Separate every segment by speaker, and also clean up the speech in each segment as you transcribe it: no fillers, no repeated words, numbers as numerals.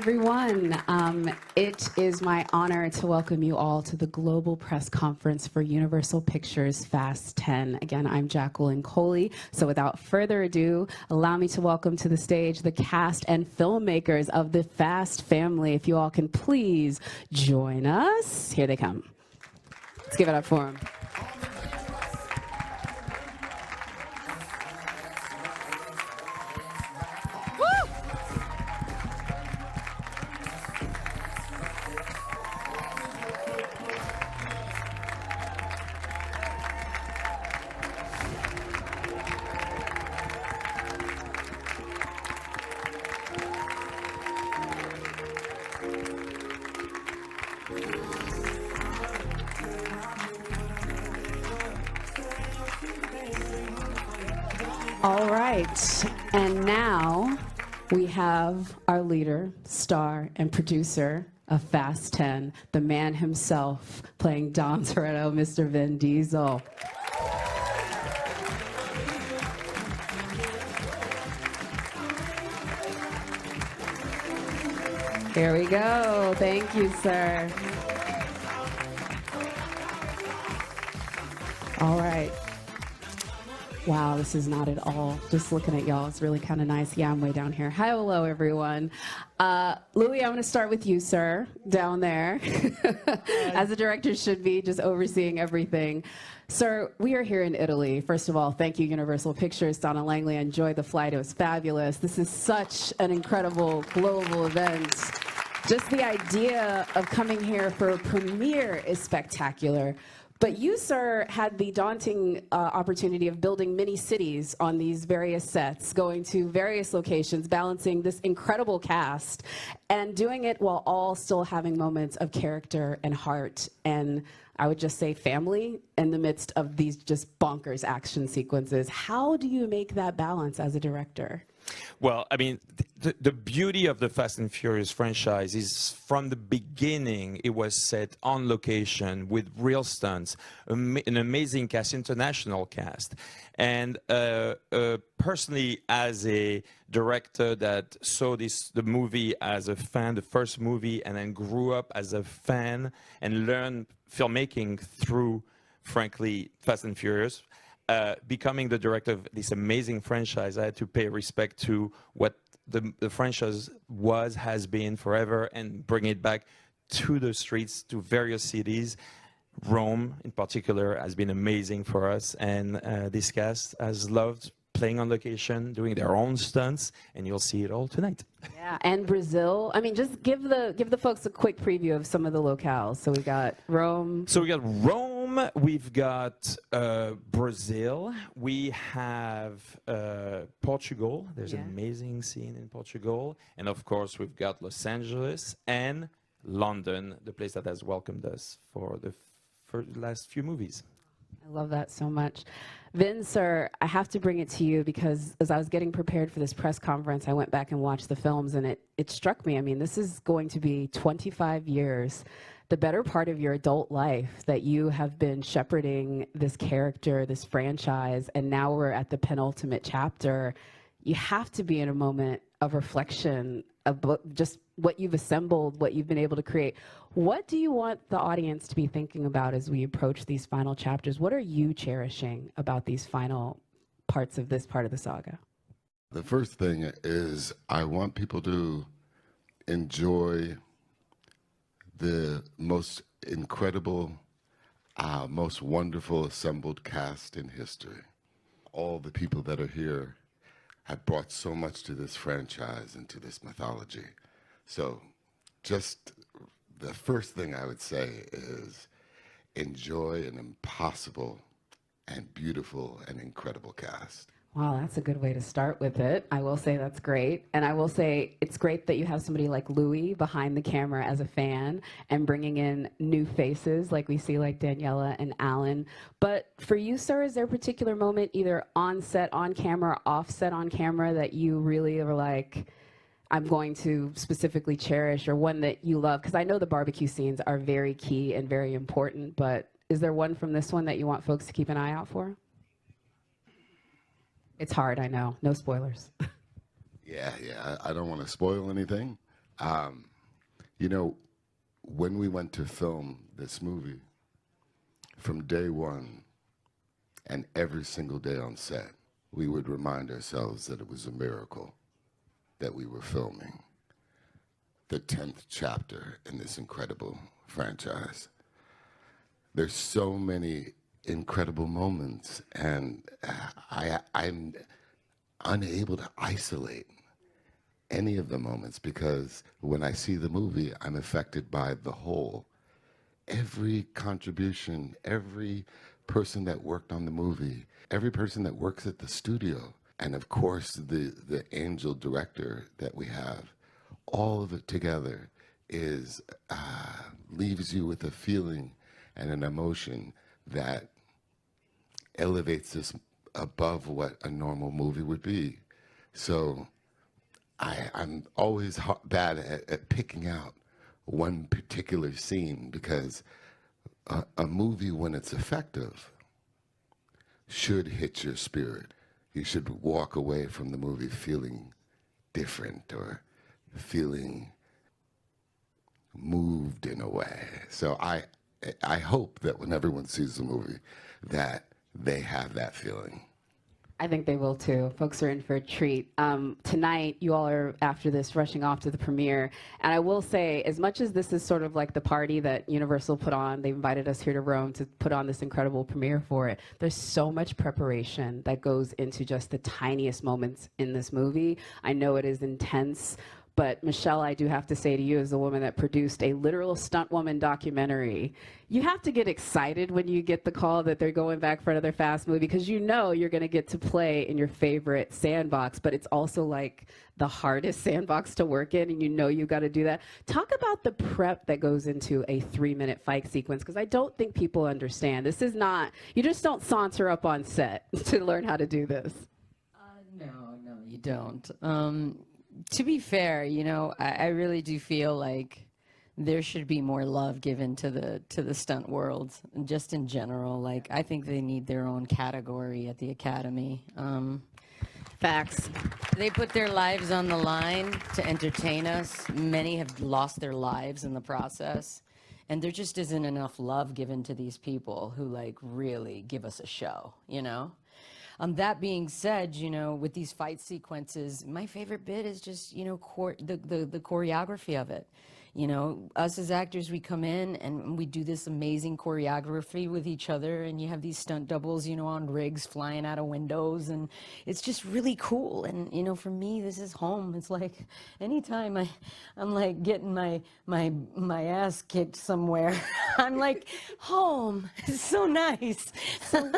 Speaker 1: everyone. It is my honor to welcome you all to the Global Press Conference for Universal Pictures Fast 10. Again, I'm Jacqueline Coley. So without further ado, allow me to welcome to the stage the cast and filmmakers of the Fast family. If you all can please join us. Here they come. Let's give it up for them. All right, and now we have our leader, star, and producer of Fast 10, the man himself, playing Dom Toretto, Mr. Vin Diesel. Here we go. Thank you, sir. All right. Wow, this is not at all. Just looking at y'all, it's really kind of nice. Yeah, I'm way down here. Hi, hello, everyone. Louis, I'm going to start with you, sir, down there. As a director should be, just overseeing everything. Sir, we are here in Italy. First of all, thank you, Universal Pictures. Donna Langley, I enjoyed the flight. It was fabulous. This is such an incredible global event. Just the idea of coming here for a premiere is spectacular. But you, sir, had the daunting opportunity of building mini cities on these various sets, going to various locations, balancing this incredible cast, and doing it while all still having moments of character and heart and, I would just say, family in the midst of these just bonkers action sequences. How do you make that balance as a director?
Speaker 2: Well, I mean, the beauty of the Fast and Furious franchise is from the beginning, it was set on location with real stunts, an amazing cast, international cast. And personally, as a director that saw the movie as a fan, the first movie, and then grew up as a fan and learned filmmaking through, frankly, Fast and Furious, becoming the director of this amazing franchise, I had to pay respect to what the franchise has been forever, and bring it back to the streets, to various cities. Rome, in particular, has been amazing for us, and this cast has loved playing on location, doing their own stunts, and you'll see it all tonight.
Speaker 1: Yeah, and Brazil. I mean, just give the folks a quick preview of some of the locales. So we got Rome.
Speaker 2: So we got Rome, we've got Brazil, we have Portugal. There's an amazing scene in Portugal. And of course, we've got Los Angeles and London, the place that has welcomed us for the last few movies.
Speaker 1: I love that so much. Vin, sir, I have to bring it to you because as I was getting prepared for this press conference, I went back and watched the films, and it struck me. I mean, this is going to be 25 years, the better part of your adult life, that you have been shepherding this character, this franchise, and now we're at the penultimate chapter. You have to be in a moment of reflection of just what you've assembled, what you've been able to create. What do you want the audience to be thinking about as we approach these final chapters? What are you cherishing about these final parts of this part of the saga?
Speaker 3: The first thing is I want people to enjoy the most incredible, most wonderful assembled cast in history. All the people that are here have brought so much to this franchise and to this mythology. So just the first thing I would say is enjoy an impossible and beautiful and incredible cast.
Speaker 1: Wow, that's a good way to start with it. I will say that's great. And I will say it's great that you have somebody like Louis behind the camera as a fan and bringing in new faces like we see like Daniela and Alan. But for you, sir, is there a particular moment either on set, on camera, off set, on camera that you really are like, I'm going to specifically cherish, or one that you love? Because I know the barbecue scenes are very key and very important, but is there one from this one that you want folks to keep an eye out for? It's hard, I know. No spoilers.
Speaker 3: Yeah, I don't want to spoil anything, You know, when we went to film this movie, from day one and every single day on set, we would remind ourselves that it was a miracle that we were filming the 10th chapter in this incredible franchise. There's so many incredible moments, and I'm unable to isolate any of the moments, because when I see the movie, I'm affected by the whole. Every contribution, every person that worked on the movie, every person that works at the studio, and of course the angel director that we have, all of it together is leaves you with a feeling and an emotion that elevates this above what a normal movie would be. So I'm always bad at picking out one particular scene, because a movie, when it's effective, should hit your spirit. You should walk away from the movie feeling different or feeling moved in a way. So I hope that when everyone sees the movie, that they have that feeling.
Speaker 1: I think they will too. Folks are in for a treat. Tonight, you all are, after this, rushing off to the premiere. And I will say, as much as this is sort of like the party that Universal put on, they invited us here to Rome to put on this incredible premiere for it. There's so much preparation that goes into just the tiniest moments in this movie. I know it is intense. But Michelle, I do have to say to you, as the woman that produced a literal stunt woman documentary, you have to get excited when you get the call that they're going back for another Fast movie, because you know you're going to get to play in your favorite sandbox, but it's also like the hardest sandbox to work in, and you know you got to do that. Talk about the prep that goes into a 3-minute fight sequence, because I don't think people understand. This is not, you just don't saunter up on set to learn how to do this.
Speaker 4: No, you don't. To be fair, you know, I really do feel like there should be more love given to the stunt world, just in general. Like, I think they need their own category at the Academy.
Speaker 1: Facts.
Speaker 4: They put their lives on the line to entertain us. Many have lost their lives in the process. And there just isn't enough love given to these people who, like, really give us a show, you know? That being said, you know, with these fight sequences, my favorite bit is just, you know, the choreography of it. You know, us as actors, we come in and we do this amazing choreography with each other, and you have these stunt doubles, you know, on rigs flying out of windows, and it's just really cool. And, you know, for me, this is home. It's like anytime I'm like getting my ass kicked somewhere, I'm like, home. It's so nice.
Speaker 1: So,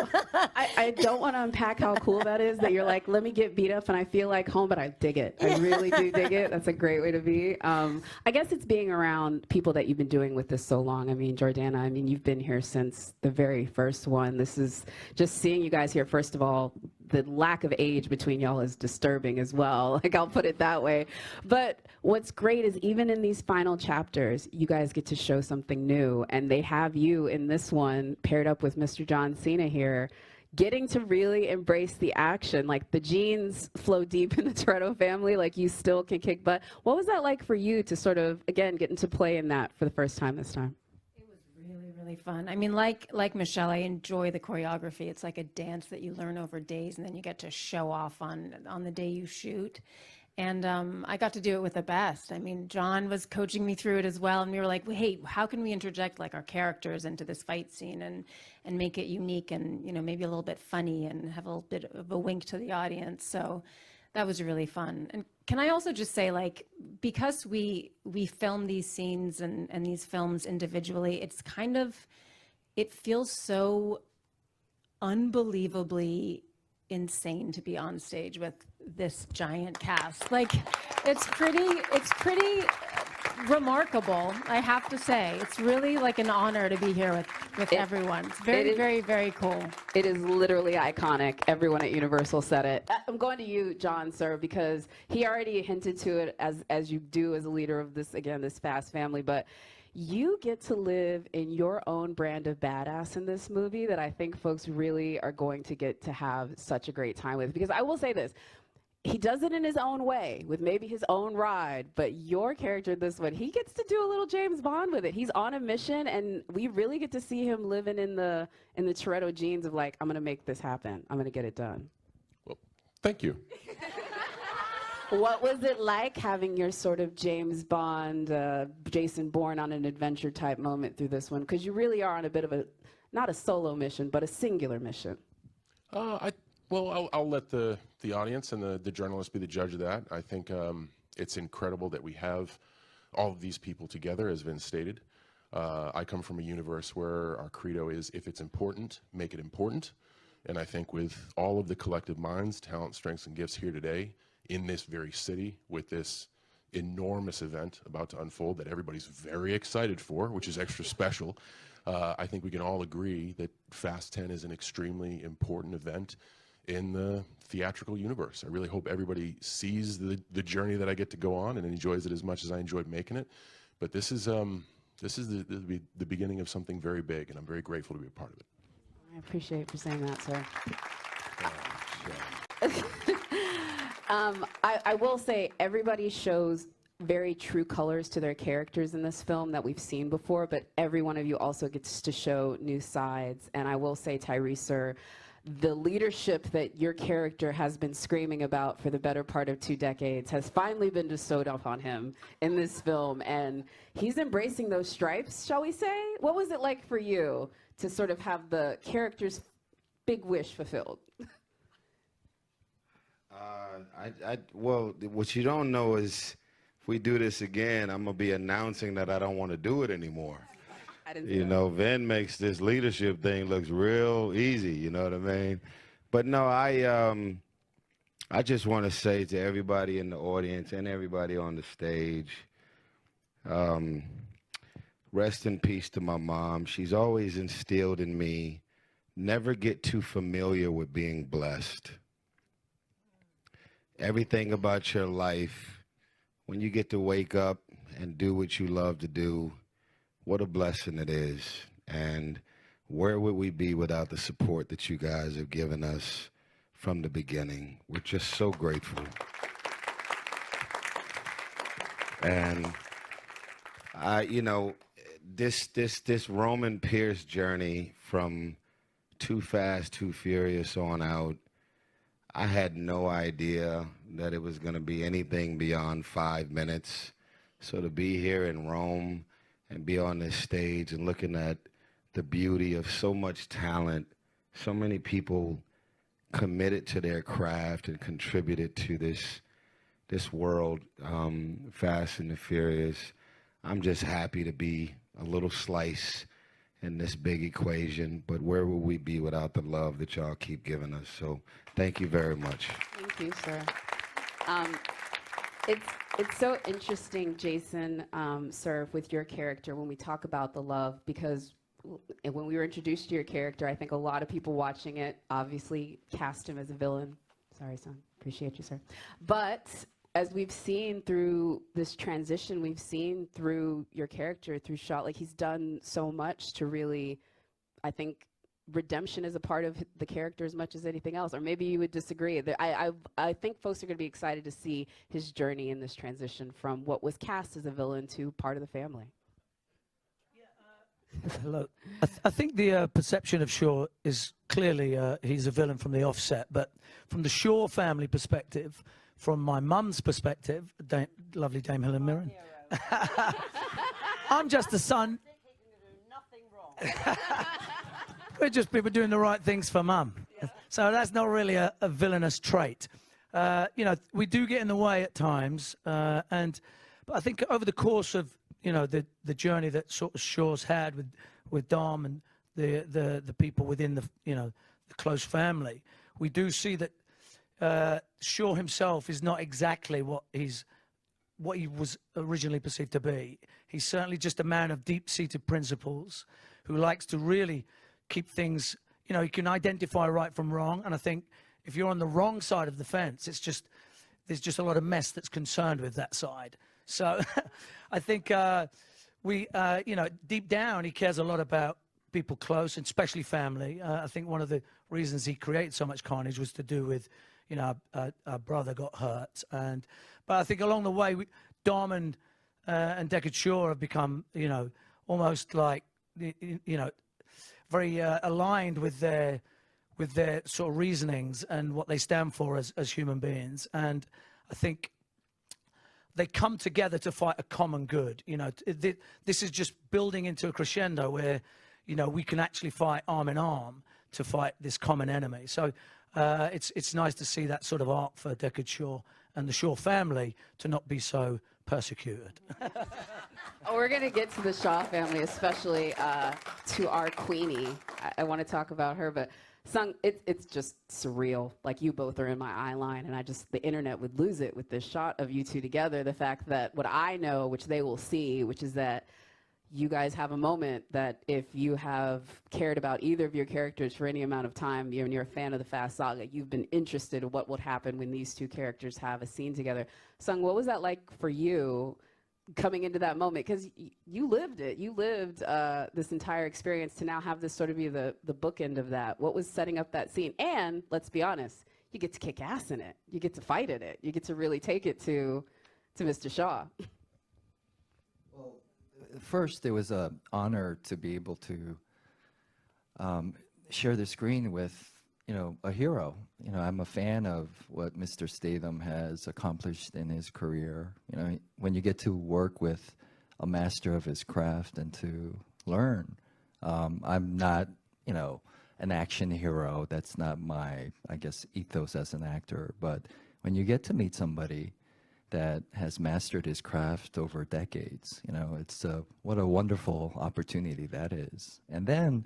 Speaker 1: I don't want to unpack how cool that is, that you're like, let me get beat up and I feel like home, but I dig it. I really do dig it. That's a great way to be. I guess it's being around people that you've been doing with this so long. I mean, Jordana, I mean, you've been here since the very first one. This is just seeing you guys here. First of all, the lack of age between y'all is disturbing as well. Like, I'll put it that way. But what's great is even in these final chapters, you guys get to show something new. And they have you in this one paired up with Mr. John Cena here, getting to really embrace the action. Like, the genes flow deep in the Toretto family. Like, you still can kick butt. What was that like for you to sort of, again, get into play in that for the first time this time?
Speaker 5: It was really, really fun. I mean, like Michelle, I enjoy the choreography. It's like a dance that you learn over days, and then you get to show off on the day you shoot. And I got to do it with the best. I mean, John was coaching me through it as well, and we were like, hey, how can we interject like our characters into this fight scene and make it unique and, you know, maybe a little bit funny and have a little bit of a wink to the audience. So that was really fun. And can I also just say, like, because we film these scenes and these films individually, it's kind of, it feels so unbelievably insane to be on stage with this giant cast. Like, it's pretty remarkable, I have to say. It's really like an honor to be here with everyone. It's very, very cool.
Speaker 1: It is literally iconic. Everyone at Universal said it. I'm going to you, John, sir, because he already hinted to it as you do as a leader of this, again, this Fast family, but you get to live in your own brand of badass in this movie that I think folks really are going to get to have such a great time with. Because I will say this, he does it in his own way with maybe his own ride, but your character, this one, he gets to do a little James Bond with it. He's on a mission, and we really get to see him living in the Toretto genes of like, I'm going to make this happen. I'm going to get it done.
Speaker 6: Well, thank you.
Speaker 1: What was it like having your sort of James Bond, Jason Bourne on an adventure type moment through this one? Because you really are on a bit of a, not a solo mission, but a singular mission.
Speaker 6: Well, I'll let the audience and the journalists be the judge of that. I think it's incredible that we have all of these people together, as Vin stated. I come from a universe where our credo is, if it's important, make it important. And I think with all of the collective minds, talent, strengths, and gifts here today, in this very city, with this enormous event about to unfold that everybody's very excited for, which is extra special, I think we can all agree that Fast 10 is an extremely important event in the theatrical universe. I really hope everybody sees the journey that I get to go on and enjoys it as much as I enjoyed making it. But this is the beginning of something very big, and I'm very grateful to be a part of it.
Speaker 1: I appreciate you for saying that, sir. I will say everybody shows very true colors to their characters in this film that we've seen before, but every one of you also gets to show new sides. And I will say, Tyrese, sir, the leadership that your character has been screaming about for the better part of 2 decades has finally been bestowed upon him in this film, and he's embracing those stripes, shall we say? What was it like for you to sort of have the character's big wish fulfilled?
Speaker 7: Well, what you don't know is if we do this again, I'm going to be announcing that I don't want to do it anymore. You know, Vin makes this leadership thing looks real easy, you know what I mean? But no, I just want to say to everybody in the audience and everybody on the stage, rest in peace to my mom. She's always instilled in me, never get too familiar with being blessed. Everything about your life, when you get to wake up and do what you love to do, what a blessing it is. And where would we be without the support that you guys have given us from the beginning? We're just so grateful. And you know, this Roman Pierce journey from Too Fast, Too Furious on out, I had no idea that it was going to be anything beyond 5 minutes. So to be here in Rome and be on this stage and looking at the beauty of so much talent, so many people committed to their craft and contributed to this world, Fast and the Furious. I'm just happy to be a little slice in this big equation, but where would we be without the love that y'all keep giving us? So thank you very much.
Speaker 1: Thank you, sir. It's so interesting, Jason, sir, with your character when we talk about the love, because when we were introduced to your character, I think a lot of people watching it obviously cast him as a villain. Sorry, son. Appreciate you, sir. But as we've seen through this transition, we've seen through your character, through Shaw, like he's done so much to really, I think, redemption is a part of the character as much as anything else. Or maybe you would disagree. I think folks are going to be excited to see his journey in this transition from what was cast as a villain to part of the family.
Speaker 8: Hello. I think the perception of Shaw is clearly he's a villain from the offset, but from the Shaw family perspective, from my mum's perspective, lovely Dame Helen Mirren, I'm just the son. We're just people doing the right things for mum. So that's not really a villainous trait. You know, we do get in the way at times, but I think over the course of the journey that sort of Shaw's had with Dom and the people within the close family, we do see that Shaw himself is not exactly what he was originally perceived to be. He's certainly just a man of deep-seated principles who likes to really keep things, he can identify right from wrong. And I think if you're on the wrong side of the fence, there's just a lot of mess that's concerned with that side. So I think deep down, he cares a lot about people close, and especially family. I think one of the reasons he created so much carnage was to do with, you know, our brother got hurt. But I think along the way, Dom and Deckard Shaw have become, you know, almost like, you know, very aligned with their sort of reasonings and what they stand for as human beings. And I think they come together to fight a common good. You know, this is just building into a crescendo where, you know, we can actually fight arm in arm to fight this common enemy. So it's nice to see that sort of arc for Deckard Shaw and the Shaw family to not be so persecuted.
Speaker 1: Oh, we're going to get to the Shaw family, especially to our Queenie. I want to talk about her, but Sung, it's just surreal. Like, you both are in my eye line, and the internet would lose it with this shot of you two together. The fact that what I know, which they will see, which is that you guys have a moment that if you have cared about either of your characters for any amount of time, you're a fan of the Fast Saga, you've been interested in what would happen when these two characters have a scene together. Sung, what was that like for you coming into that moment? Because you lived it. You lived this entire experience to now have this sort of be the bookend of that. What was setting up that scene? And let's be honest, you get to kick ass in it. You get to fight in it. You get to really take it to Mr. Shaw.
Speaker 9: First, it was an honor to be able to share the screen with, you know, a hero. You know, I'm a fan of what Mr. Statham has accomplished in his career. You know, when you get to work with a master of his craft and to learn. I'm not, you know, an action hero. That's not my, I guess, ethos as an actor. But when you get to meet somebody that has mastered his craft over decades, you know, it's what a wonderful opportunity that is. And then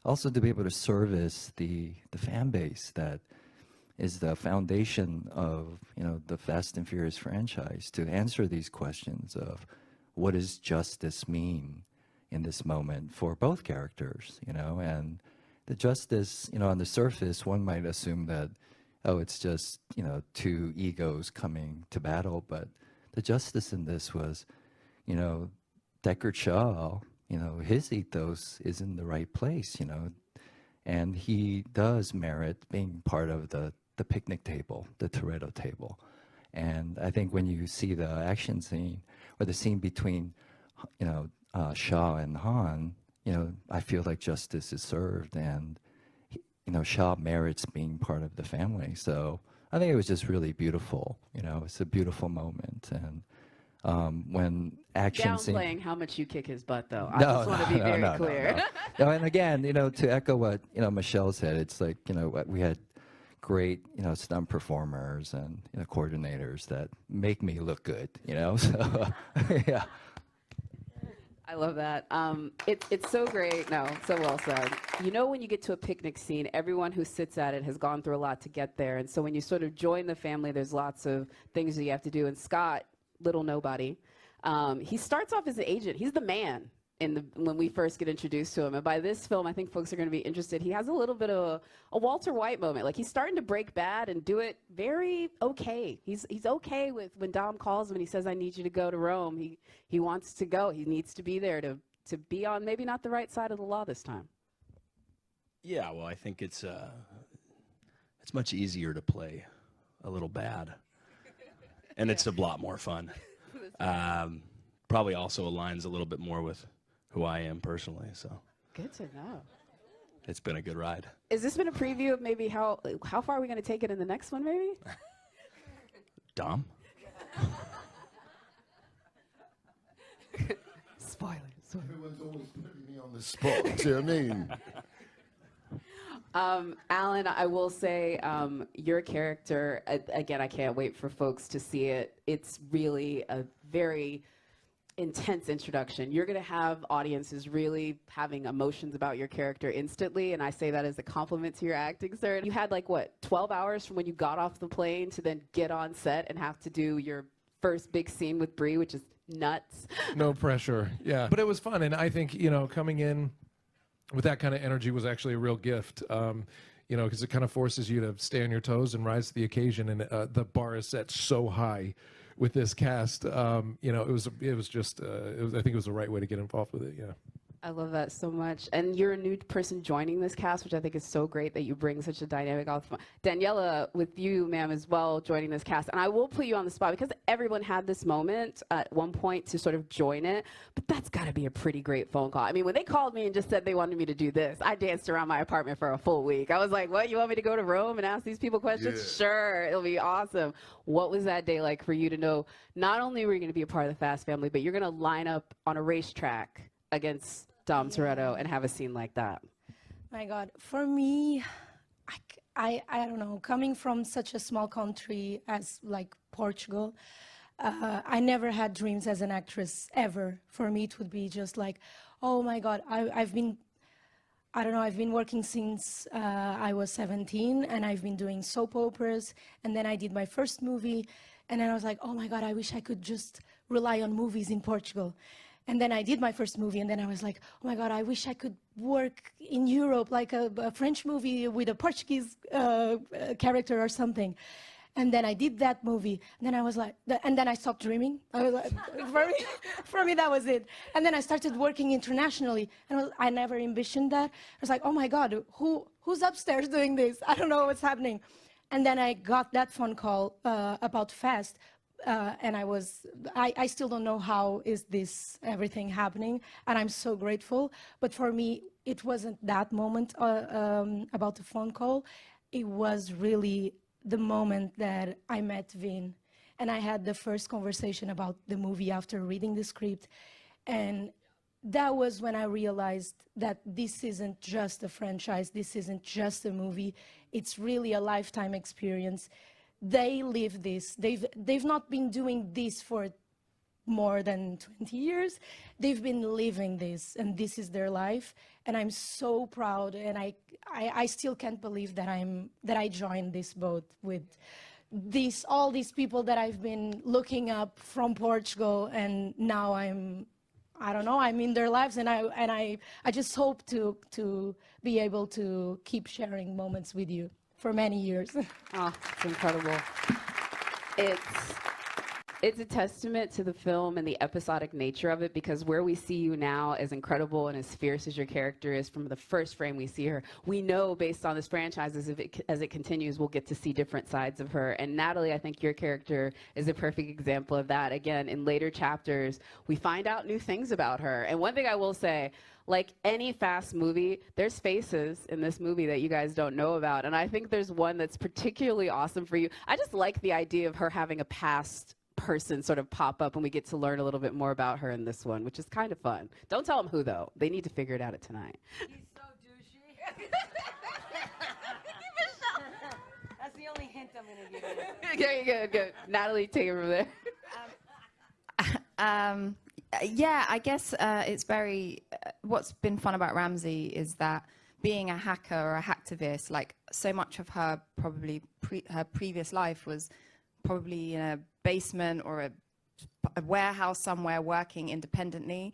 Speaker 9: also to be able to service the fan base that is the foundation of, you know, the Fast and Furious franchise, to answer these questions of what does justice mean in this moment for both characters, you know. And the justice, you know, on the surface, one might assume that, oh, it's just, you know, two egos coming to battle. But the justice in this was, you know, Deckard Shaw, you know, his ethos is in the right place, you know, and he does merit being part of the picnic table, the Toretto table. And I think when you see the action scene or the scene between, you know, Shaw and Han, you know, I feel like justice is served, and you know, Shaw merits being part of the family. So I think it was just really beautiful. You know, it's a beautiful moment. And when action
Speaker 1: downplaying how much you kick his butt, though. I just want to be very clear.
Speaker 9: No, and again, you know, to echo what, you know, Michelle said, it's like, you know, we had great, you know, stunt performers and, you know, coordinators that make me look good, you know. So yeah.
Speaker 1: I love that. It's so great. No, so well said. You know, when you get to a picnic scene, everyone who sits at it has gone through a lot to get there. And so when you sort of join the family, there's lots of things that you have to do. And Scott, little nobody, he starts off as an agent. He's the man when we first get introduced to him. And by this film, I think folks are going to be interested. He has a little bit of a Walter White moment. Like, he's starting to break bad and do it very okay. He's okay with when Dom calls him and he says, I need you to go to Rome. He wants to go. He needs to be there to be on maybe not the right side of the law this time.
Speaker 10: Yeah, well, I think it's much easier to play a little bad. And it's a lot more fun. Probably also aligns a little bit more with who I am personally, so.
Speaker 1: Good to know.
Speaker 10: It's been a good ride.
Speaker 1: Has this been a preview of maybe how far are we going to take it in the next one, maybe?
Speaker 10: Dom?
Speaker 1: Spoilers.
Speaker 3: Everyone's always putting me on the spot, do you know what I mean?
Speaker 1: Alan, I will say your character, again, I can't wait for folks to see it. It's really a very intense introduction. You're going to have audiences really having emotions about your character instantly, and I say that as a compliment to your acting, sir. You had, like, what, 12 hours from when you got off the plane to then get on set and have to do your first big scene with Brie, which is nuts.
Speaker 11: No pressure, yeah. But it was fun, and I think, you know, coming in with that kind of energy was actually a real gift. You know, because it kind of forces you to stay on your toes and rise to the occasion, and the bar is set so high with this cast. You know, it was just, I think it was the right way to get involved with it, yeah.
Speaker 1: I love that so much. And you're a new person joining this cast, which I think is so great that you bring such a dynamic off. Daniela, with you, ma'am, as well, joining this cast. And I will put you on the spot because everyone had this moment at one point to sort of join it. But that's got to be a pretty great phone call. I mean, when they called me and just said they wanted me to do this, I danced around my apartment for a full week. I was like, what, you want me to go to Rome and ask these people questions?
Speaker 3: Yeah.
Speaker 1: Sure, it'll be awesome. What was that day like for you to know not only were you going to be a part of the Fast family, but you're going to line up on a racetrack against Dom Toretto and have a scene like that?
Speaker 12: My God, for me, I don't know, coming from such a small country as like Portugal, I never had dreams as an actress ever. For me, it would be just like, oh my God, I've been working since I was 17, and I've been doing soap operas, and then I did my first movie, and then I was like, oh my God, I wish I could just rely on movies in Portugal. And then I did my first movie, and then I was like, oh my God, I wish I could work in Europe, like a French movie with a Portuguese character or something. And then I did that movie, and then I was like, and then I stopped dreaming. I was like, for me, that was it. And then I started working internationally, and I never envisioned that. I was like, oh my God, who's upstairs doing this? I don't know what's happening. And then I got that phone call about Fast. And I still don't know how is this everything happening, and I'm so grateful. But for me, it wasn't that moment about the phone call. It was really the moment that I met Vin, and I had the first conversation about the movie after reading the script, and that was when I realized that this isn't just a franchise, this isn't just a movie, it's really a lifetime experience. They live this. They've not been doing this for more than 20 years. They've been living this, and this is their life. And I'm so proud, and I still can't believe that I joined this boat with all these people that I've been looking up from Portugal, and now I don't know, I'm in their lives, and I just hope to be able to keep sharing moments with you for many years.
Speaker 1: Oh, it's incredible. It's a testament to the film and the episodic nature of it, because where we see you now, as incredible and as fierce as your character is from the first frame we see her, we know based on this franchise as it continues, we'll get to see different sides of her. And Nathalie, I think your character is a perfect example of that. Again, in later chapters, we find out new things about her. And one thing I will say, like any Fast movie, there's faces in this movie that you guys don't know about. And I think there's one that's particularly awesome for you. I just like the idea of her having a past person sort of pop up, and we get to learn a little bit more about her in this one, which is kind of fun. Don't tell them who, though. They need to figure it out tonight.
Speaker 12: He's so douchey. That's the only hint I'm going to give you.
Speaker 1: Okay, good. Nathalie, take it from there.
Speaker 13: Yeah, I guess it's very, what's been fun about Ramsey is that being a hacker or a hacktivist, like so much of her probably her previous life was probably in a basement or a warehouse somewhere working independently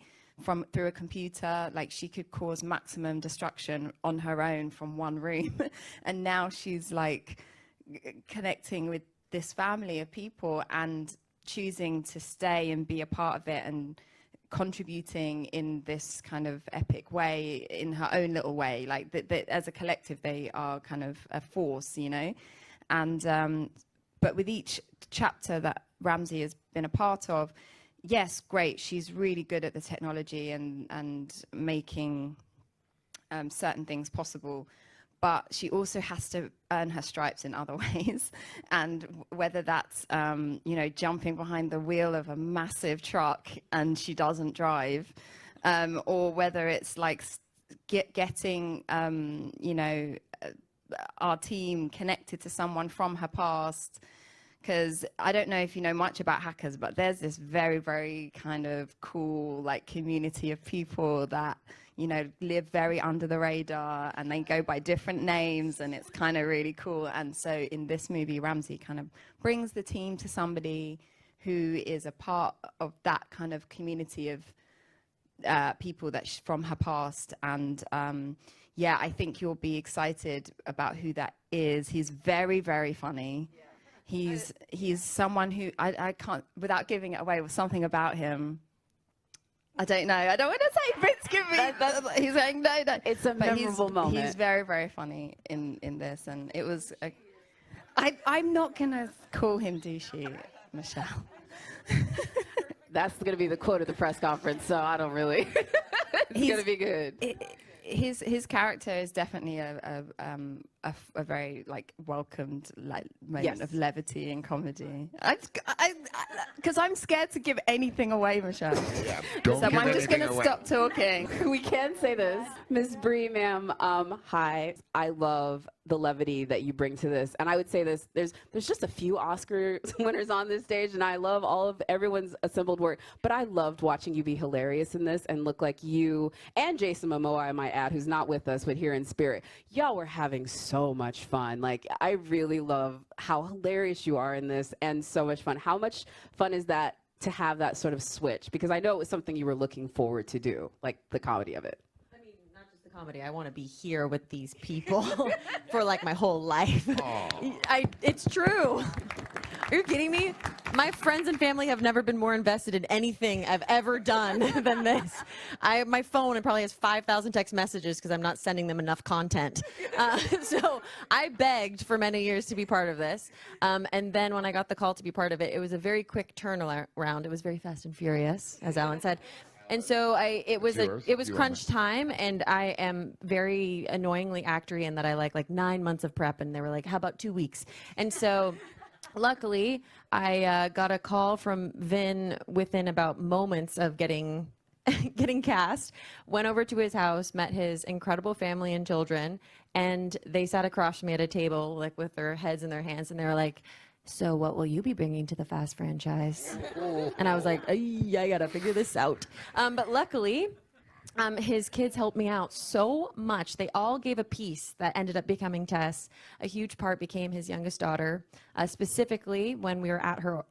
Speaker 13: through a computer. Like she could cause maximum destruction on her own from one room. And now she's like connecting with this family of people and choosing to stay and be a part of it and contributing in this kind of epic way in her own little way. Like as a collective, they are kind of a force, you know? And but with each chapter that Ramsey has been a part of, yes, great, she's really good at the technology and making certain things possible, but she also has to earn her stripes in other ways. And whether that's, you know, jumping behind the wheel of a massive truck and she doesn't drive, or whether it's like getting, you know, our team connected to someone from her past. Because I don't know if you know much about hackers, but there's this very, very kind of cool like community of people that, you know, live very under the radar, and they go by different names, and it's kind of really cool. And so in this movie, Ramsey kind of brings the team to somebody who is a part of that kind of community of people that from her past. And yeah, I think you'll be excited about who that is. He's very, very funny. Yeah. He's someone who I can't, without giving it away, with something about him. I don't know. I don't want to say Vince give me. He's like, no.
Speaker 1: It's a memorable moment.
Speaker 13: He's very, very funny in this, and it was. I'm not gonna call him douchey, Michelle.
Speaker 1: That's going to be the quote of the press conference, so I don't really. It's going to be good.
Speaker 13: His character is definitely a very like welcomed moment of levity and comedy. Because I'm scared to give anything away, Michelle.
Speaker 3: Yeah,
Speaker 13: so I'm just going to stop talking.
Speaker 1: We can say this, Miss Brie, ma'am. Hi, I love the levity that you bring to this, and I would say this: there's just a few Oscar winners on this stage, and I love all of everyone's assembled work. But I loved watching you be hilarious in this and look like you and Jason Momoa, I might add, who's not with us but here in spirit. Y'all were having so much fun. Like, I really love how hilarious you are in this, and so much fun. How much fun is that to have that sort of switch? Because I know it was something you were looking forward to do, like the comedy of it.
Speaker 14: Comedy. I want to be here with these people for like my whole life. It's true. Are you kidding me? My friends and family have never been more invested in anything I've ever done than this. My phone probably has 5,000 text messages because I'm not sending them enough content. So I begged for many years to be part of this. And then when I got the call to be part of it, it was a very quick turnaround. It was very fast and furious, as Alan said. And so it was crunch time, and I am very annoyingly actory in that I like 9 months of prep, and they were like, how about 2 weeks? And so luckily I got a call from Vin within about moments of getting cast, went over to his house, met his incredible family and children, and they sat across from me at a table like with their heads in their hands, and they were like, so what will you be bringing to the Fast franchise? And I was like, I gotta figure this out. But luckily, his kids helped me out so much. They all gave a piece that ended up becoming Tess. A huge part became his youngest daughter. Specifically, when we were at her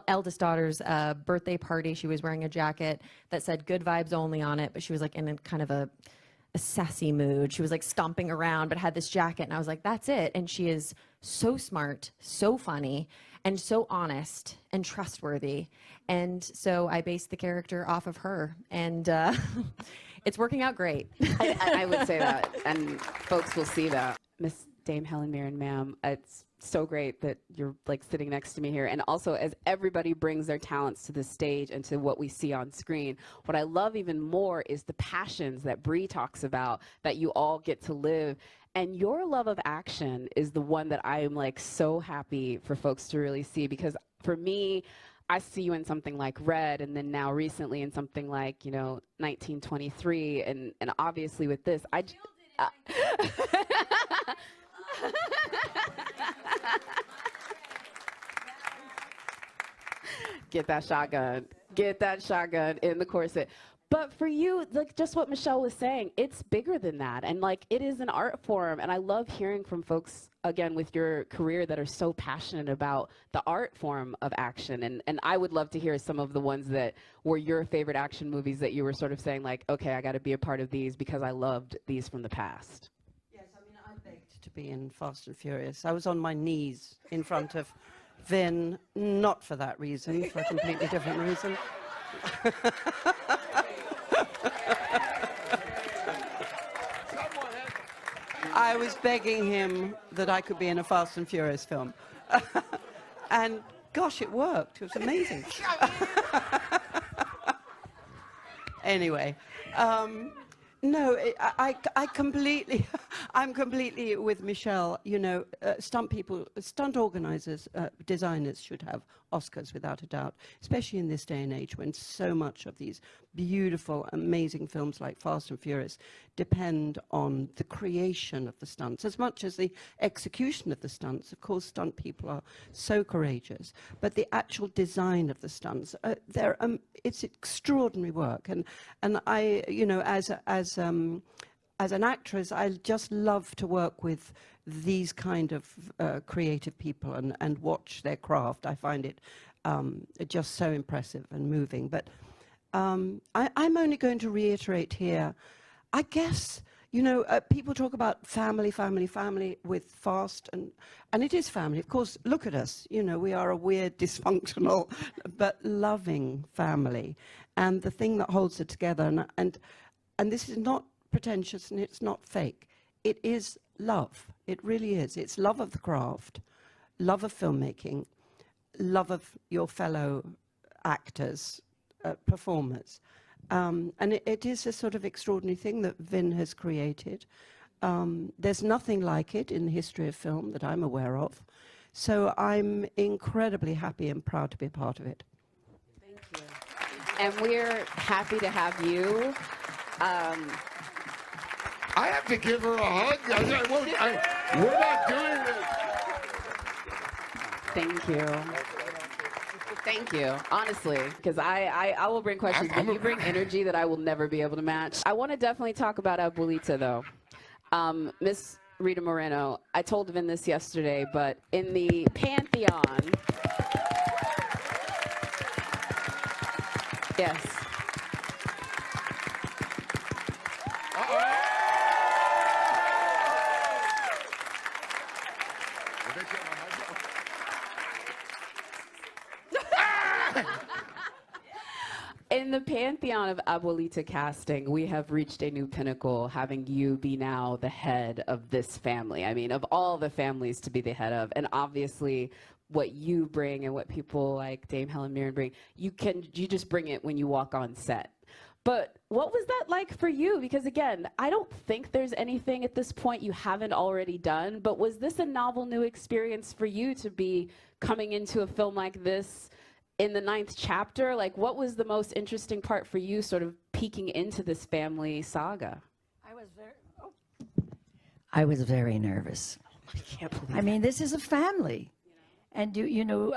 Speaker 14: eldest daughter's birthday party, she was wearing a jacket that said "Good Vibes Only" on it, but she was like in a kind of a sassy mood. She was like stomping around, but had this jacket, and I was like, that's it. And she is so smart, so funny, and so honest and trustworthy. And so I based the character off of her, and it's working out great.
Speaker 1: I would say that, and folks will see that. Miss Dame Helen Mirren, ma'am, it's so great that you're like sitting next to me here. And also, as everybody brings their talents to the stage and to what we see on screen, what I love even more is the passions that Brie talks about that you all get to live. And your love of action is the one that I am like so happy for folks to really see, because for me, I see you in something like Red, and then now recently in something like, 1923, and obviously with this, Get that shotgun. Get that shotgun in the corset. But for you, like just what Michelle was saying, it's bigger than that. And like it is an art form. And I love hearing from folks, again, with your career that are so passionate about the art form of action. And I would love to hear some of the ones that were your favorite action movies that you were sort of saying like, okay, I got to be a part of these because I loved these from the past.
Speaker 15: Yes, I mean, I begged to be in Fast and Furious. I was on my knees in front of Vin, not for that reason, for a completely different reason. I was begging him that I could be in a Fast and Furious film. And gosh, it worked. It was amazing. Anyway, no, I completely, I'm completely with Michelle. You know, stunt people, stunt organizers, designers should have Oscars without a doubt, especially in this day and age when so much of these beautiful, amazing films like Fast and Furious depend on the creation of the stunts as much as the execution of the stunts. Of course, stunt people are so courageous, but the actual design of the stunts, it's extraordinary work. And I, you know, as an actress, I just love to work with these kind of creative people and watch their craft. I find it just so impressive and moving. But I'm only going to reiterate here, I guess, You know, people talk about family, family, family with fast, and it is family. Of course, look at us. You know, we are a weird, dysfunctional, but loving family. And the thing that holds it together, and this is not pretentious and it's not fake. It is love. It really is. It's love of the craft, love of filmmaking, love of your fellow actors, performers. And it is a sort of extraordinary thing that Vin has created. There's nothing like it in the history of film that I'm aware of. So I'm incredibly happy and proud to be a part of it.
Speaker 1: Thank you. And we're happy to have you.
Speaker 3: I have to give her a hug. We're not doing this.
Speaker 1: Thank you. Thank you, honestly, because I will bring questions, but you bring energy that I will never be able to match. I want to definitely talk about Abuelita, though. Miss Rita Moreno, I told Vin this yesterday, but in the pantheon, yes. In the pantheon of Abuelita casting, we have reached a new pinnacle, having you be now the head of this family. I mean, of all the families to be the head of, and obviously what you bring and what people like Dame Helen Mirren bring, you just bring it when you walk on set. But what was that like for you? Because again, I don't think there's anything at this point you haven't already done, but was this a novel new experience for you to be coming into a film like this in the 9th chapter? Like, what was the most interesting part for you sort of peeking into this family saga?
Speaker 16: I was very nervous.
Speaker 1: I can't believe
Speaker 16: I mean, this is a family. And you know,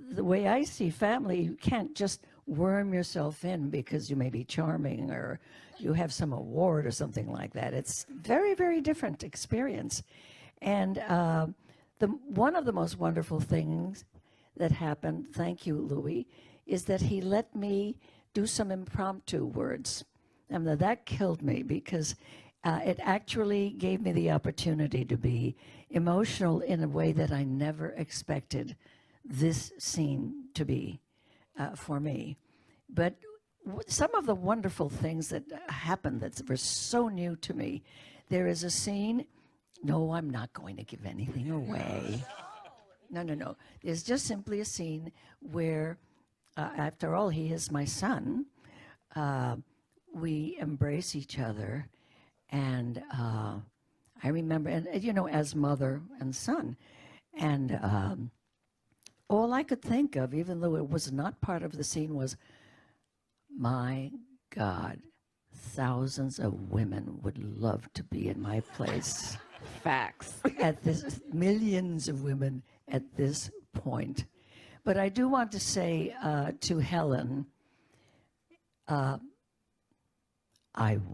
Speaker 16: the way I see family, you can't just worm yourself in because you may be charming or you have some award or something like that. It's very, very different experience. And one of the most wonderful things that happened, thank you, Louis, is that he let me do some impromptu words. And that killed me because it actually gave me the opportunity to be emotional in a way that I never expected this scene to be for me. But some of the wonderful things that happened that were so new to me, there is a scene, no, I'm not going to give anything away. No, no, no. There's just simply a scene where, after all, he is my son. We embrace each other. And I remember, and you know, as mother and son. And all I could think of, even though it was not part of the scene, was, my God, thousands of women would love to be in my place.
Speaker 1: Facts.
Speaker 16: At this, millions of women at this point. But I do want to say to Helen, I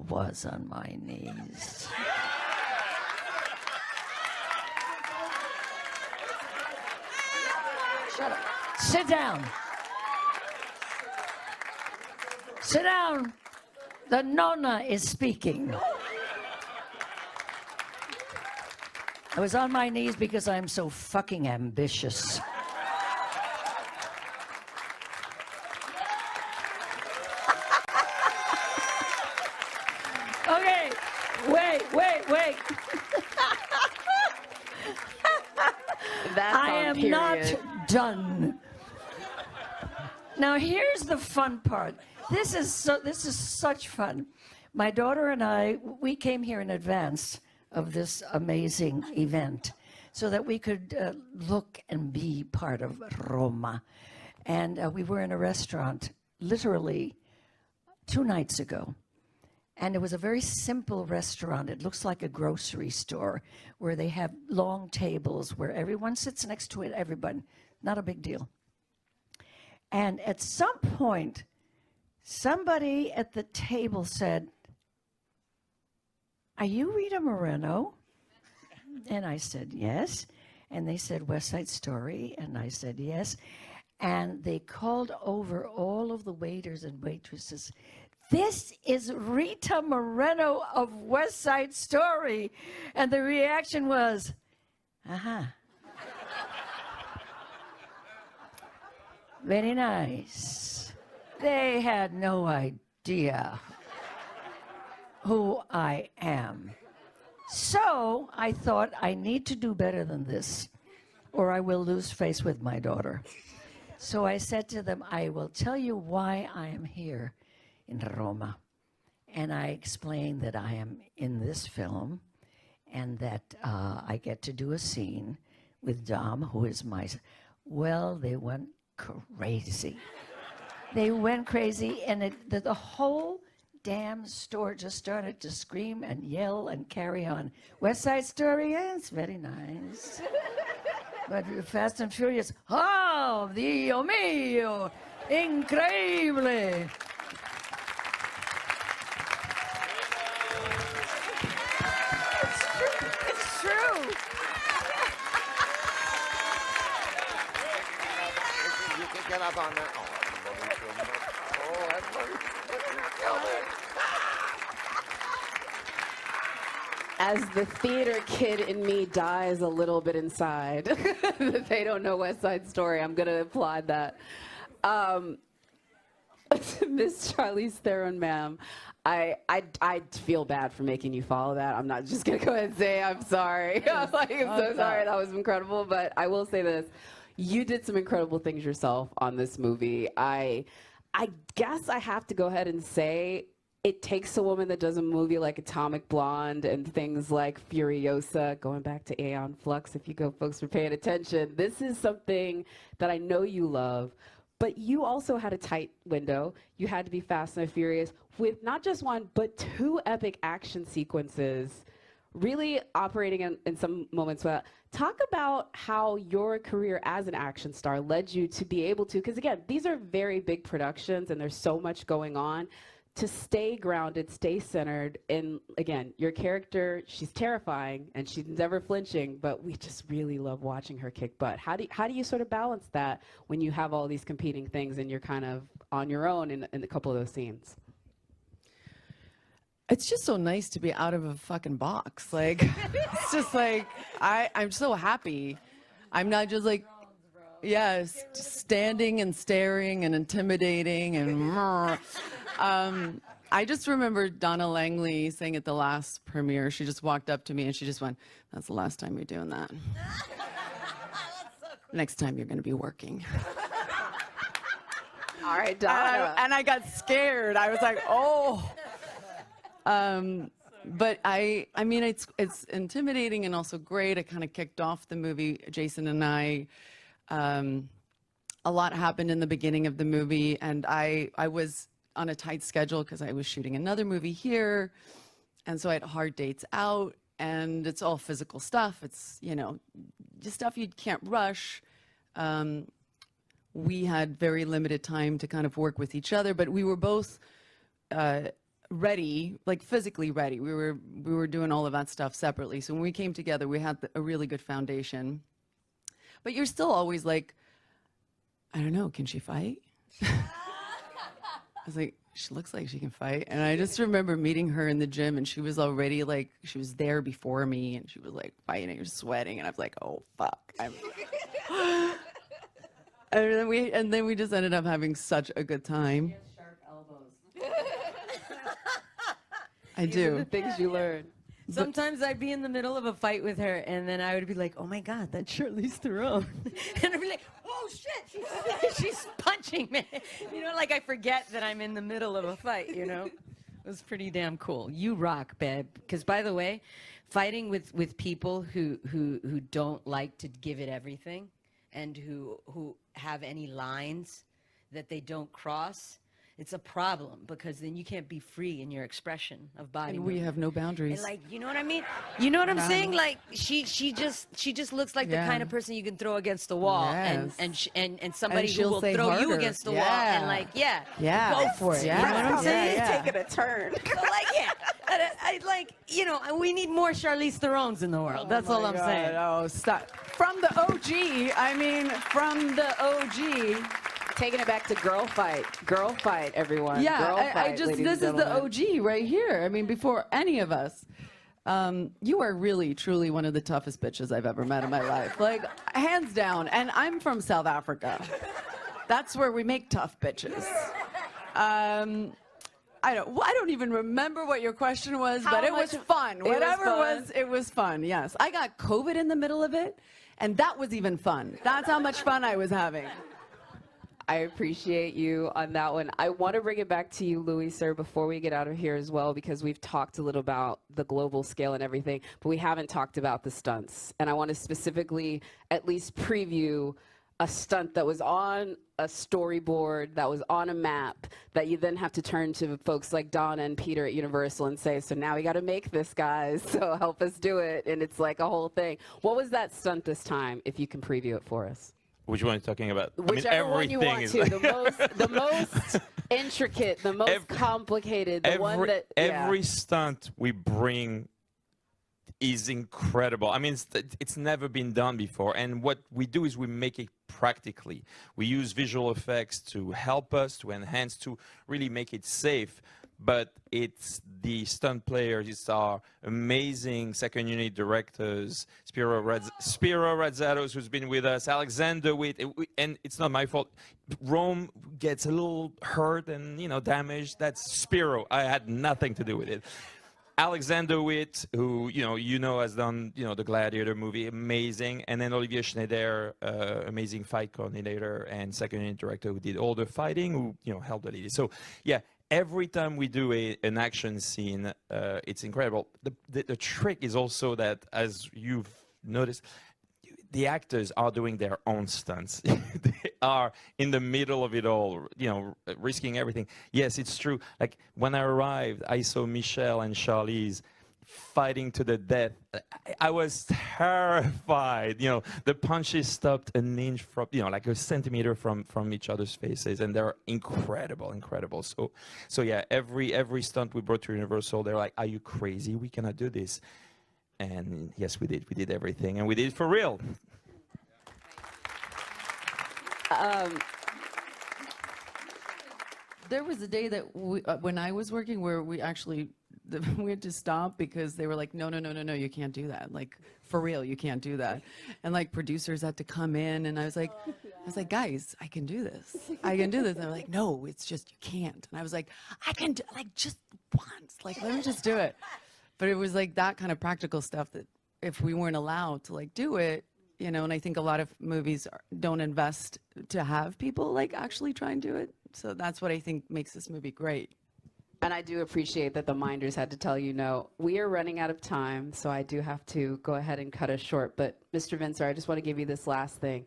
Speaker 16: was on my knees. Shut up. Sit down. Sit down. The Nonna is speaking. I was on my knees because I'm so fucking ambitious. Okay, wait. I am not done. Now here's the fun part. This is such fun. My daughter and I, we came here in advance of this amazing event so that we could look and be part of Roma. And we were in a restaurant literally 2 nights ago. And it was a very simple restaurant. It looks like a grocery store where they have long tables where everyone sits next to it, everybody. Not a big deal. And at some point, somebody at the table said, "Are you Rita Moreno?" And I said, "Yes." And they said, "West Side Story?" And I said, "Yes." And they called over all of the waiters and waitresses, this is Rita Moreno of West Side Story. And the reaction was, very nice. They had no idea who I am. So I thought I need to do better than this, or I will lose face with my daughter. So I said to them, I will tell you why I am here in Roma. And I explained that I am in this film and that I get to do a scene with Dom, who is my... Well, they went crazy. They went crazy, and the whole damn store just started to scream and yell and carry on. West Side Story, yes, very nice. But Fast and Furious, oh, Dio mío, increíble. It's true.
Speaker 7: You can get up on that.
Speaker 1: As the theater kid in me dies a little bit inside, that they don't know West Side Story, I'm going to applaud that. Miss Charlize Theron, ma'am, I feel bad for making you follow that. I'm not just going to go ahead and say I'm sorry. I'm so sorry. That was incredible. But I will say this. You did some incredible things yourself on this movie. I guess I have to go ahead and say it takes a woman that does a movie like Atomic Blonde and things like Furiosa, going back to Aeon Flux, if you folks are paying attention. This is something that I know you love, but you also had a tight window. You had to be Fast and Furious with not just one, but 2 epic action sequences, really operating in some moments. Talk about how your career as an action star led you to be able to, because again, these are very big productions and there's so much going on, to stay grounded, stay centered. And again, your character, she's terrifying and she's never flinching, but we just really love watching her kick butt. How do you sort of balance that when you have all these competing things and you're kind of on your own in a couple of those scenes?
Speaker 17: It's just so nice to be out of a fucking box. Like, it's just like, I'm so happy. I'm not just like, yes, standing and staring and intimidating and I just remember Donna Langley saying at the last premiere, she just walked up to me and she just went, that's the last time you're doing that. Next time you're going to be working.
Speaker 1: All right, Donna.
Speaker 17: And I got scared. I was like, oh. But I mean, it's intimidating and also great. I kind of kicked off the movie, Jason and I. A lot happened in the beginning of the movie, and I was on a tight schedule because I was shooting another movie here, and so I had hard dates out, and it's all physical stuff. It's, you know, just stuff you can't rush. We had very limited time to kind of work with each other, but we were both ready, like physically ready. We were doing all of that stuff separately. So when we came together, we had a really good foundation. But you're still always like, I don't know, can she fight? I was like, she looks like she can fight. And I just remember meeting her in the gym, and she was already like, she was there before me, and she was like fighting or sweating, and I was like, oh fuck. And then we just ended up having such a good time.
Speaker 1: Sharp elbows.
Speaker 17: I do.
Speaker 1: The things you learn.
Speaker 4: Sometimes I'd be in the middle of a fight with her, and then I would be like, oh my God, that's Charlize Theron. And I'd be like, oh shit, she's punching me. You know, like I forget that I'm in the middle of a fight, you know? It was pretty damn cool. You rock, babe. Because by the way, fighting with people who don't like to give it everything and who have any lines that they don't cross, it's a problem, because then you can't be free in your expression of body.
Speaker 17: And we have no boundaries.
Speaker 4: And like, you know what I mean? You know what I'm saying? Like she just looks like the kind of person you can throw against the wall,
Speaker 17: Yes.
Speaker 4: and somebody who will
Speaker 17: say
Speaker 4: throw you
Speaker 17: harder.
Speaker 4: against the wall, and like, go for it.
Speaker 17: Yeah.
Speaker 4: You know what I'm saying?
Speaker 1: It's taking a turn.
Speaker 4: So like, I like, you know, we need more Charlize Therons in the world. That's all I'm saying.
Speaker 17: Oh, stop. From the OG, I mean, from the OG.
Speaker 1: Taking it back to girl fight, everyone.
Speaker 17: Yeah,
Speaker 1: girl
Speaker 17: I
Speaker 1: fight,
Speaker 17: just,
Speaker 1: ladies
Speaker 17: this
Speaker 1: and
Speaker 17: is the
Speaker 1: gentlemen.
Speaker 17: OG right here. I mean, before any of us. You are really, truly one of the toughest bitches I've ever met in my life. Like, hands down. And I'm from South Africa. That's where we make tough bitches. I don't even remember what your question was, but it was fun. Whatever it was, it was fun. Yes. I got COVID in the middle of it, and that was even fun. That's how much fun I was having.
Speaker 1: I appreciate you on that one. I want to bring it back to you, Louis, sir, before we get out of here as well, because we've talked a little about the global scale and everything, but we haven't talked about the stunts. And I want to specifically at least preview a stunt that was on a storyboard, that was on a map, that you then have to turn to folks like Donna and Peter at Universal and say, so now we got to make this, guys, so help us do it. And it's like a whole thing. What was that stunt this time, if you can preview it for us?
Speaker 2: Which one are you talking about?
Speaker 1: Whichever one you want to. The most intricate, the most complicated, the one that...
Speaker 2: Every stunt we bring is incredible. I mean, it's never been done before. And what we do is we make it practically. We use visual effects to help us, to enhance, to really make it safe. But it's the stunt players, it's our amazing second unit directors, Spiro Razzatos, who's been with us, Alexander Witt, and it's not my fault. Rome gets a little hurt and, you know, damaged. That's Spiro. I had nothing to do with it. Alexander Witt, who, you know, has done, the Gladiator movie, amazing. And then Olivier Schneider, amazing fight coordinator and second unit director who did all the fighting, who, held the lead. So, yeah. Every time we do an action scene, it's incredible. The trick is also that, as you've noticed, the actors are doing their own stunts. They are in the middle of it all, risking everything. Yes, it's true. Like, when I arrived, I saw Michelle and Charlize fighting to the death. I was terrified. The punches stopped an inch from, like a centimeter from each other's faces, and they're incredible. So yeah, every stunt we brought to Universal, they're like, "Are you crazy? We cannot do this." And yes, we did. We did everything, and we did it for real.
Speaker 17: There was a day that when I was working where we actually we had to stop because they were like, no, you can't do that. Like, for real, you can't do that. And like producers had to come in, and I was like, guys, I can do this. I can do this. And they're like, no, it's just you can't. And I was like, I can do, like, just once. Like, let me just do it. But it was like that kind of practical stuff that if we weren't allowed to like do it, and I think a lot of movies don't invest to have people like actually try and do it. So that's what I think makes this movie great.
Speaker 1: And I do appreciate that the Minders had to tell you no. We are running out of time, so I do have to go ahead and cut us short. But Mr. Vincer, I just want to give you this last thing.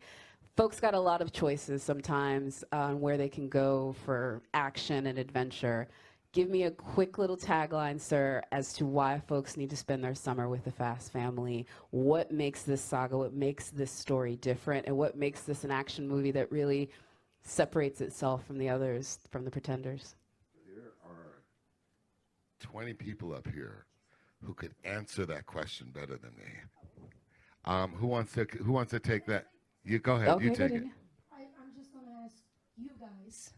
Speaker 1: Folks got a lot of choices sometimes on where they can go for action and adventure. Give me a quick little tagline, sir, as to why folks need to spend their summer with the Fast family. What makes this saga, what makes this story different, and what makes this an action movie that really separates itself from the others, from the pretenders?
Speaker 3: 20 people up here who could answer that question better than me. Who wants to take that? You go ahead.
Speaker 1: Okay,
Speaker 3: you take it.
Speaker 12: I'm just going to ask you guys.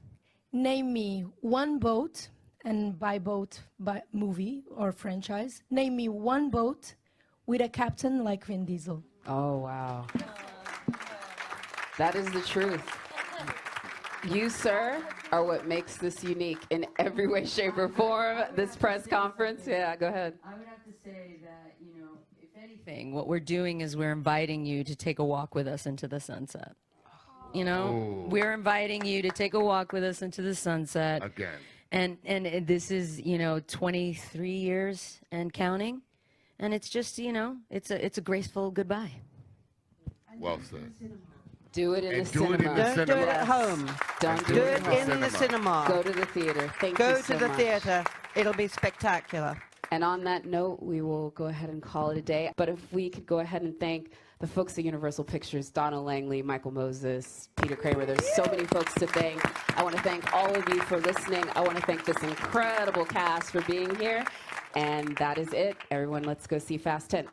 Speaker 12: Name me one boat, and by boat, by movie or franchise. Name me one boat with a captain like Vin Diesel.
Speaker 1: Oh, wow. That is the truth. You, sir, are what makes this unique in every way, shape, or form. This press conference. Yeah, go ahead.
Speaker 4: I would have to say that, if anything, what we're doing is we're inviting you to take a walk with us into the sunset. We're inviting you to take a walk with us into the sunset.
Speaker 3: Again.
Speaker 4: And this is, 23 years and counting. And it's just, it's a graceful goodbye.
Speaker 3: Well said.
Speaker 1: Do it in the cinema.
Speaker 15: Don't do it at home.
Speaker 1: Don't
Speaker 15: do it in the cinema.
Speaker 1: Go to the theater. Thank
Speaker 15: you
Speaker 1: so
Speaker 15: much. Go to the theater. It'll be spectacular.
Speaker 1: And on that note, we will go ahead and call it a day. But if we could go ahead and thank the folks at Universal Pictures, Donna Langley, Michael Moses, Peter Kramer. There's so many folks to thank. I want to thank all of you for listening. I want to thank this incredible cast for being here. And that is it. Everyone, let's go see Fast 10.